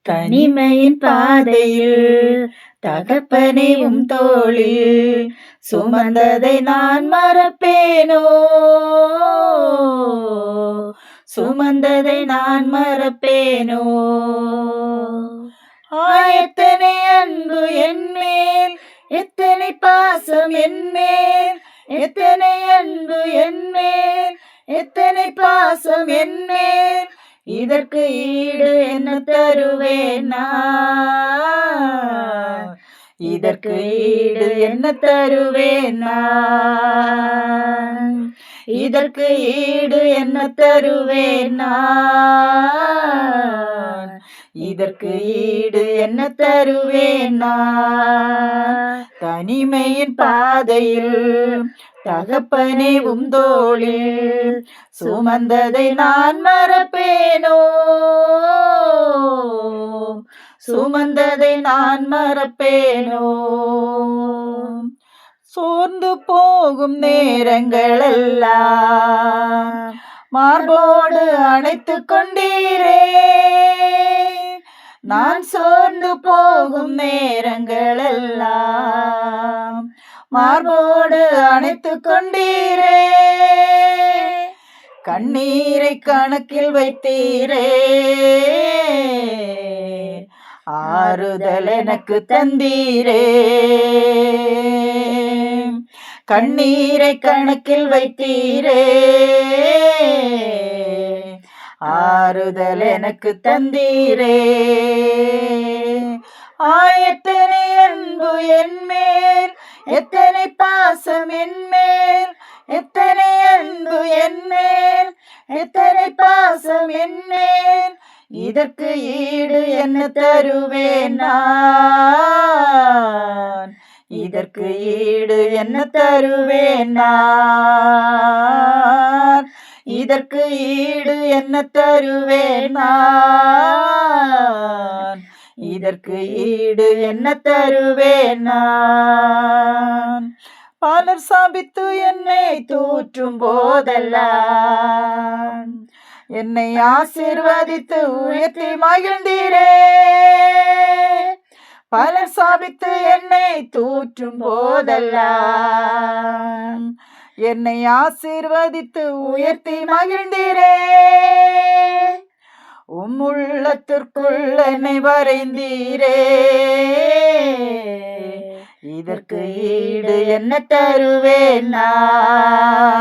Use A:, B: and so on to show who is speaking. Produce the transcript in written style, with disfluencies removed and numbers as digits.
A: தனிமையின் பாதையில் தகப்பனே தோளில் சுமந்ததை நான் மறப்பேனோ, சுமந்ததை நான் மறப்பேனோ. எத்தனை அன்பு என்மேல், எத்தனை பாசம் என்மேல், எத்தனை அன்பு என்மேல், எத்தனை பாசம் என்மேல். இதற்கு ஈடு என்ன தருவேன் நான், இதற்கு ஈடு என்ன தருவேன் நான், இதற்கு ஈடு என்ன தருவேன் நான், இதற்கு ஈடு என்ன தருவேன் நான். தனிமையின் பாதையில் தகப்பனே தோளில் சுமந்ததை நான் மறப்பேனோ, சுமந்ததை நான் மறப்பேனோ. சோர்ந்து போகும் நேரங்களெல்லாம் மார்போடு அணைத்து கொண்டீரே, நான் சோர்ந்து போகும் நேரங்களெல்லாம் மார்போடு அணைத்து கொண்டீரே. கண்ணீரை கணக்கில் வைத்தீரே, ஆறுதல் எனக்கு தந்தீரே. கண்ணீரை கணக்கில் வைத்தீரே, ஆறுதல் எனக்கு தந்தீரே. எத்தனை அன்பு என்மேல், எத்தனை பாசம் என்மேல், எத்தனை அன்பு என்மேல், எத்தனை பாசம் என்மேல். இதற்கு ஈடு என்ன தருவேன் நான், இதற்கு ஈடு என்ன தருவேன் நான், இதற்கு ஈடு என்ன தருவேன் நான், இதற்கு ஈடு என்ன தருவேன் நான். பலர் சாபித்து என்னை தூற்றும் போதெல்லாம் என்னை ஆசீர்வதித்து உயர்த்தி மகிழ்ந்தீரே. பலர் சாபித்து என்னை தூற்றும் போதெல்லாம் என்னை ஆசீர்வதித்து உயர்த்தி மகிழ்ந்தீரே. உள்ளத்திற்குள் என்னை வரைந்தீரே, இதற்கு ஈடு என்ன தருவேன் நான்,